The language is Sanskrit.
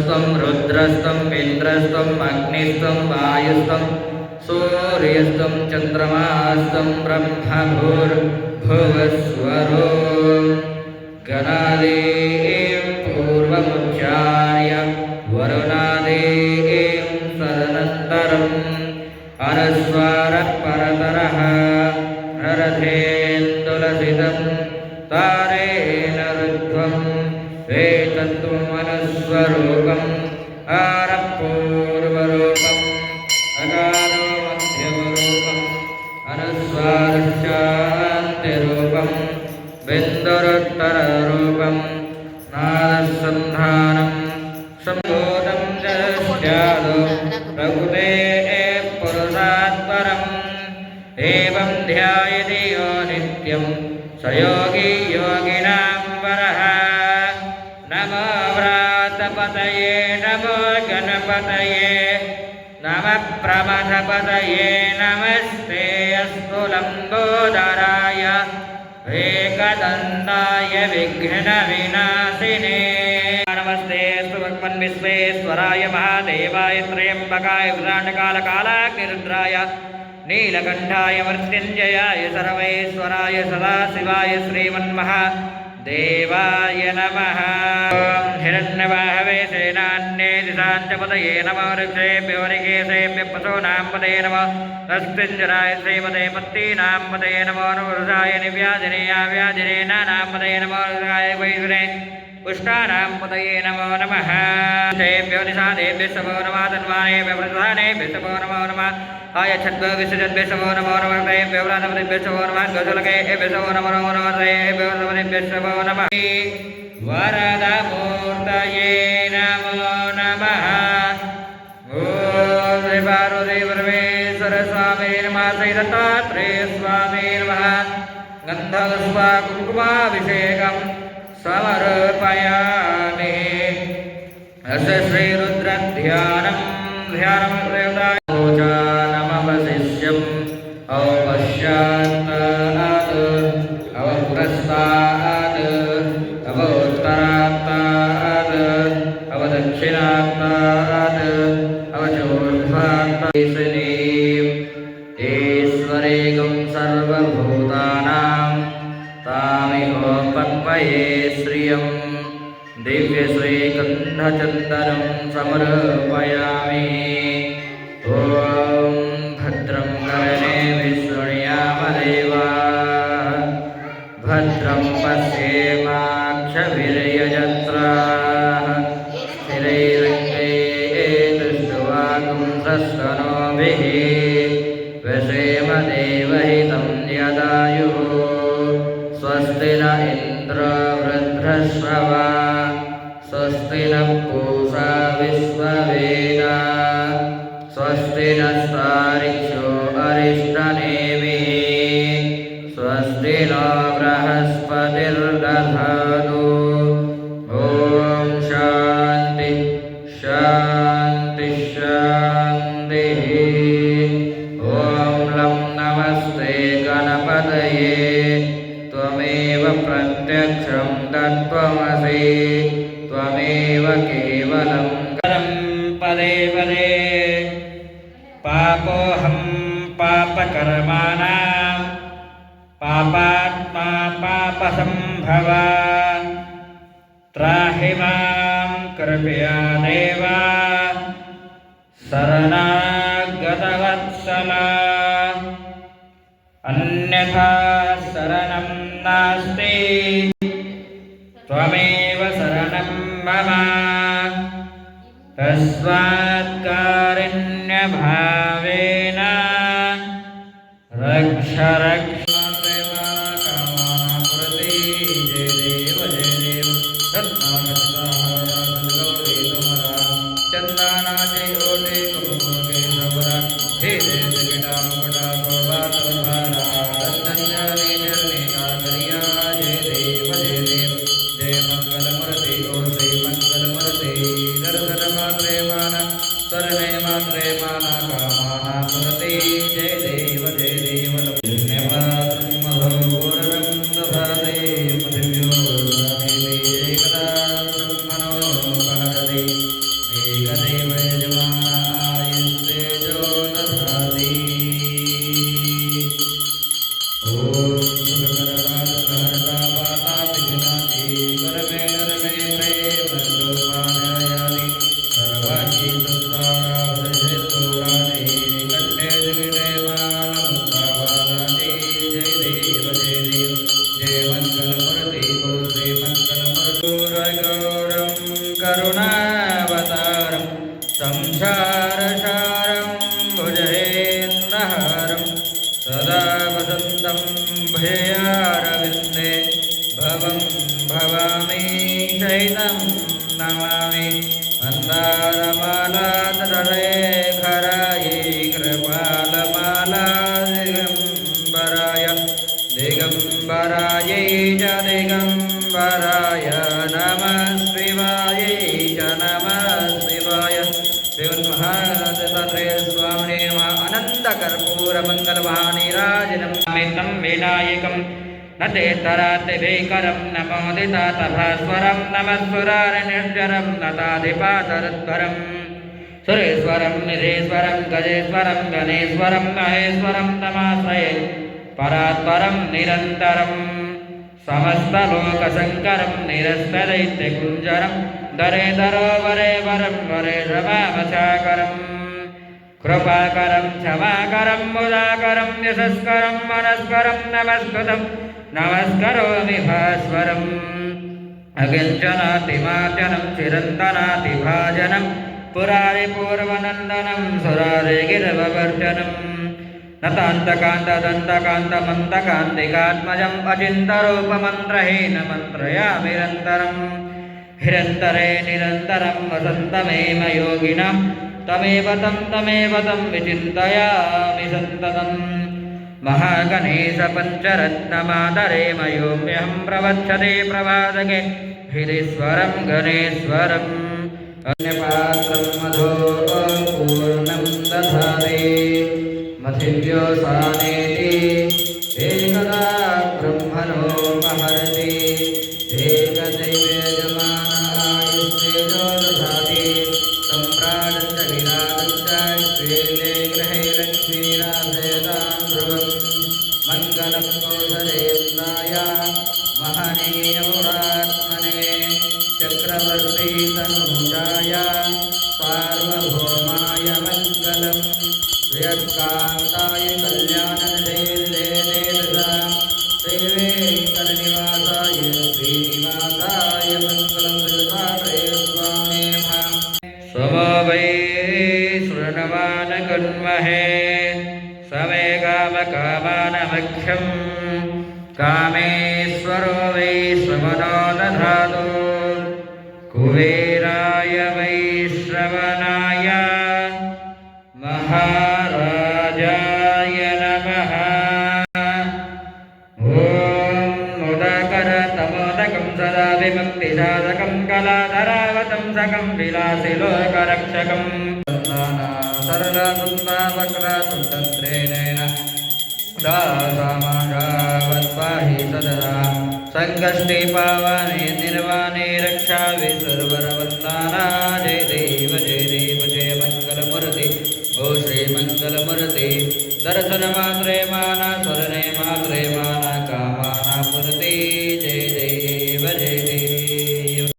वरुणस्त्वं रुद्रस्त्वं इन्द्रस्त्वं अग्निस्त्वं वायुस्त्वं सूर्यस्त्वं चन्द्रमास्त्वं ब्रह्मभूर्भुवस्वरो गणादीं पूर्वमुच्चार्य वरुणादीं तदनन्तरम् अनुस्वारः परतरः हरथेन्दुलसितं तारेण रुध्वम् एतत्त्वमनुस्वरूपम् आरपूर्वरूपम् अकारो मध्यमरूपम् अनुस्वारश्चान्त्यरूपम् बिन्दुरुत्तररूपम् नादसन्धानं सम्भूतं च स्यादो प्रकृतेः पुरुषात्परम् एवं ध्यायति यो नित्यं स योगी योगिनां वरः नमो व्रातपतये नमो गणपतये नमः प्रमथपतये नमस्ते अस्तु लम्बोदराय एकदन्ताय विघ्नविनाशिने नमस्ते अस्तु भगवन् विश्वेश्वराय महादेवाय त्र्यम्बकाय विराटकालकालाग्निरुद्राय नीलकण्ठाय मृत्युञ्जयाय सर्वेश्वराय सदाशिवाय श्रीमन्महादेवाय नमः। हिरण्यवाहवे सेनान्ये दिशाञ्चपतये नमो ऋषेभ्यो ऋषेभ्यः पशूनां पतये नमः तस्मिञ्जराय श्रीमते पत्तीनां पतये नमो अनुरुषाय निव्याजनेयाव्याजने नानां पतये नमो रुषाय वैश्वने पुष्टानां पतये नमो नमः। तेभ्यो निषादेभ्यः समो नमः तन्वानेभ्यः प्रधानेभ्यः समो नमो नमः आयच्छद्भ्यो विसृजद्भ्यः समो नमो नमः तेभ्यो व्रातपतिभ्यः समो नमः गोचलकेभ्यः समो नमो नमः तेभ्यो व्रातपतिभ्यः समो नमः वरदमूर्तये नमो नमः। ॐ श्री पार्वती परमेश्वर स्वामी नमः श्री दत्तात्रेय स्वामी नमः गन्धपुष्पा कुङ्कुमाभिषेकं समर्पयामि। अस्य श्रीरुद्रध्यानं ध्यानमग्रेवताय नमवशिष्यम् औपश्चात्तात् अवपुरस्तात् अवोत्तरात्तात् अवदक्षिणात्तात् अवचोर्ध्वात्तात् ईश्वरेगं सर्वभूतानां तामिहोपक्वये श्रियं दिव्यश्रीगन्धचन्दनं समर्पयामि। ॐ भद्रं कर्णेभिः शृणुयामदेवाः भद्रं पश्येमाक्षभिर्यजत्राः स्थिरैरङ्गैस्तुष्टुवागुंसस्तनोभिः व्यसेम देवहितं यदायुः स्वस्ति न इन्द्रो वृद्धश्रवा स्वस्ति न पूषा विश्ववेदाः स्वस्ति नस्तारिक्षो अरिष्टनेमिः स्वस्ति नो बृहस्पतिर्दधातु। ॐ शान्ति शान्ति शान्तिः। ॐ लं नमस्ते गणपतये त्वमेव प्रत्यक्षं तत्त्वमसि त्वमेव केवलं पदे पदे पापोऽहं पापकर्माणां पापात्मा पापसम्भवा त्राहि मां कृपया देव शरणागतवत्सला अन्यथा शरणं नास्ति त्वमेव शरणं मम तस्मात् कारुण्यभावेन रक्ष रक्ष एकदैव यजमानायस्ते जो दधाति ॐ सुखकरता वाता विघ्नाति करमे नरमे प्रेमरूपाणयानि सर्वाणि संसारावधेतोराणि कंठे जगदेवानमुक्तावादानि जय देव जय मंगलमूर्ति गो श्री मंगलमूर्ति गौरं करुणावतारं संसारसारं भुजगेन्द्रहारं सदा वसन्तं भयारविन्दे भवं भवामि शैलं नमामि मन्दारमाला तदरेखरायै कृपालमाला दिगम्बरायै च दिगम्बराय नमः शिवायै च नमः शिवाय श्रीमन्महादत्तात्रेय स्वामिने नमः अनन्तकर्पूरमङ्गलवाणीराजनं मेतं विनायकं न तेतरातिभीकरं नमोदितातभास्वरं नमः सुरारिनिर्जरं नताधिपातरद्वरं सुरेश्वरं निधीश्वरं गजेश्वरं गणेश्वरं महेश्वरं नमाश्रये परात्परं निरन्तरं समस्तलोकशङ्करं निरस्तदैत्यकुञ्जरं दरेदरो वरे वरं वरे रमामचाकरं कृपाकरं क्षमाकरं मुदाकरं यशस्करं मनस्करं नमस्कृतं नमस्करोमि भास्वरम् अकिञ्चनातिमार्जनं चिरन्तनातिभाजनं पुरारिपूर्वनन्दनं सुरारिगिरववर्जनम् नतान्तकान्तदन्तकान्तमन्तकान्तिकात्मजम् अचिन्तरूपमन्त्रहीनमन्त्रयामि हिरन्तरे निरन्तरं वसन्तमेव योगिनां तमेव तं विचिन्तयामि सन्ततम् महागणेशपञ्चरत्नमादरेम योऽम्यहं प्रवक्षते प्रवादके हृदीश्वरं गणेश्वरम् अन्यपात्रं मधो पूर्णं दधाति मथिव्यो सानेति एकदा ब्रह्मणो महर्षि एकदैवेयजमानायुस्तेजो दधाति सम्प्राजञ्च विराजञ्च श्रीले गृहे लक्ष्मीराधयतां ध्रुवम् मङ्गलं कौसलेन्द्राय महनीयमुरात्मने चक्रवर्ती तनूजाय सार्वभौमाय मङ्गलम् श्रियकान्ताय कल्याणनिधेर्देवेन्द्रां श्रीवेङ्कटनिवासाय श्रीनिवासाय मङ्गलं श्रीदत्तात्रेय स्वामिने नमः समो वै शृण्वान् कुर्महे समे कामकामानमख्यं कामेश्वरो वै श्रवणो दधातु कुबेराय वै श्रवणाय महाराजाय नमः ॐ मुदकरतमोदकं सदा विमुक्तिसाधकं कलाधरावतं सकं विलासिलोकरक्षकं सरलसुन्दरवक्रसुन्दत्रेणेन दासामागावत्पाहि सदा सङ्कष्टे पावने निर्वाणे रक्षावि सर्वरवन्दाना जय देव जय मङ्गलमूर्ति ओ श्री मंगलमूर्ति दर्शन मात्रे माना स्मरणे मात्रे